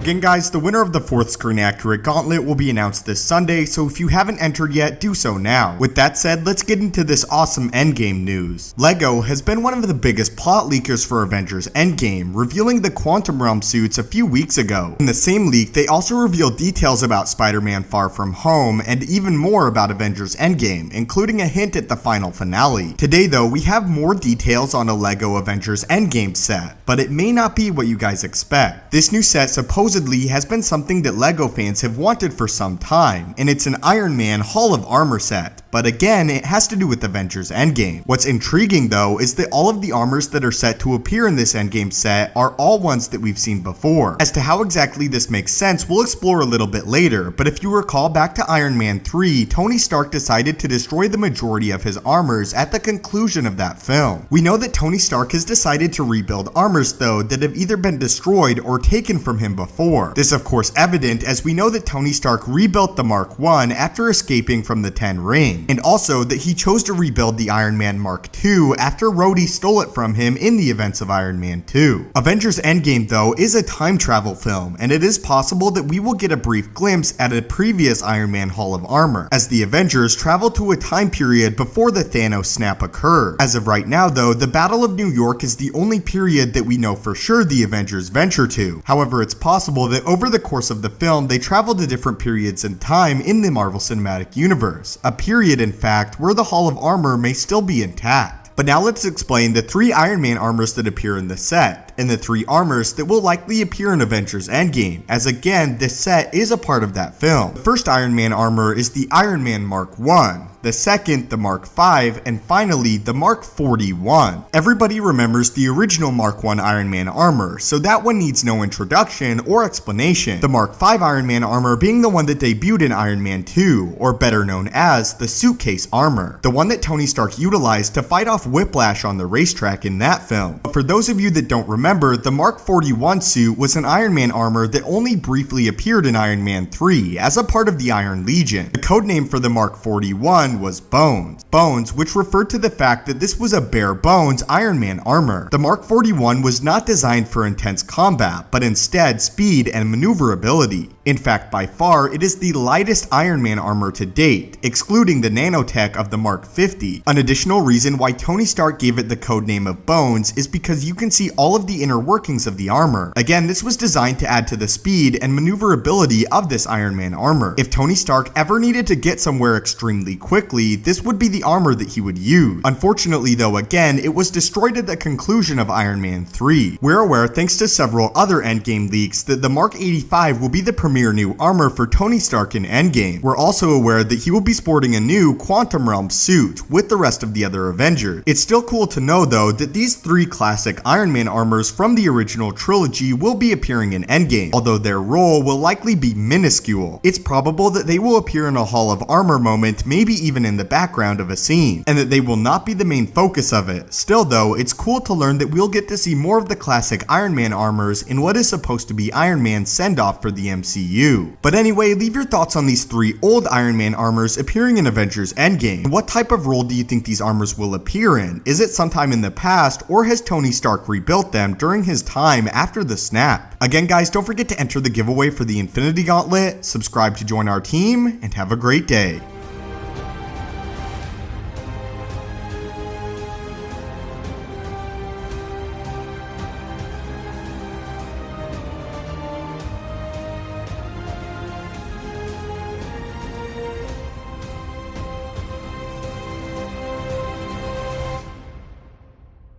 Again guys, the winner of the 4th Screen Accurate Gauntlet will be announced this Sunday, so if you haven't entered yet, do so now. With that said, let's get into this awesome Endgame news. LEGO has been one of the biggest plot leakers for Avengers Endgame, revealing the Quantum Realm suits a few weeks ago. In the same leak, they also revealed details about Spider-Man Far From Home, and even more about Avengers Endgame, including a hint at the final finale. Today though, we have more details on a LEGO Avengers Endgame set, but it may not be what you guys expect. This new set supposedly has been something that LEGO fans have wanted for some time, and it's an Iron Man Hall of Armor set. But again, it has to do with Avengers Endgame. What's intriguing though is that all of the armors that are set to appear in this Endgame set are all ones that we've seen before. As to how exactly this makes sense, we'll explore a little bit later, but if you recall back to Iron Man 3, Tony Stark decided to destroy the majority of his armors at the conclusion of that film. We know that Tony Stark has decided to rebuild armors though that have either been destroyed or taken from him before. This of course evident as we know that Tony Stark rebuilt the Mark I after escaping from the 10 Ring, and also that he chose to rebuild the Iron Man Mark II after Rhodey stole it from him in the events of Iron Man 2. Avengers Endgame though is a time travel film, and it is possible that we will get a brief glimpse at a previous Iron Man Hall of Armor, as the Avengers travel to a time period before the Thanos snap occurred. As of right now though, the Battle of New York is the only period that we know for sure the Avengers venture to. However, it's possible that over the course of the film, they travel to different periods in time in the Marvel Cinematic Universe, a period in fact where the Hall of Armor may still be intact. But now let's explain the 3 Iron Man armors that appear in the set, and the 3 armors that will likely appear in Avengers Endgame, as again, this set is a part of that film. The first Iron Man armor is the Iron Man Mark I, the second the Mark V, and finally the Mark 41. Everybody remembers the original Mark I Iron Man armor, so that one needs no introduction or explanation. The Mark V Iron Man armor being the one that debuted in Iron Man 2, or better known as the suitcase armor, the one that Tony Stark utilized to fight off Whiplash on the racetrack in that film. But for those of you that don't remember, the Mark 41 suit was an Iron Man armor that only briefly appeared in Iron Man 3 as a part of the Iron Legion. The codename for the Mark 41 was Bones, which referred to the fact that this was a bare bones Iron Man armor. The Mark 41 was not designed for intense combat, but instead speed and maneuverability. In fact, by far, it is the lightest Iron Man armor to date, excluding the nanotech of the Mark 50. An additional reason why Tony Stark gave it the codename of Bones is because you can see all of the inner workings of the armor. Again, this was designed to add to the speed and maneuverability of this Iron Man armor. If Tony Stark ever needed to get somewhere extremely quickly, this would be the armor that he would use. Unfortunately though, again, it was destroyed at the conclusion of Iron Man 3. We're aware, thanks to several other Endgame leaks, that the Mark 85 will be the premier new armor for Tony Stark in Endgame. We're also aware that he will be sporting a new Quantum Realm suit with the rest of the other Avengers. It's still cool to know though that these 3 classic Iron Man armors from the original trilogy will be appearing in Endgame, although their role will likely be minuscule. It's probable that they will appear in a Hall of Armor moment, maybe even in the background of a scene, and that they will not be the main focus of it. Still though, it's cool to learn that we'll get to see more of the classic Iron Man armors in what is supposed to be Iron Man's send-off for the MCU. But anyway, leave your thoughts on these 3 old Iron Man armors appearing in Avengers Endgame. What type of role do you think these armors will appear in? Is it sometime in the past, or has Tony Stark rebuilt them during his time after the snap? Again guys, don't forget to enter the giveaway for the Infinity Gauntlet, subscribe to join our team, and have a great day.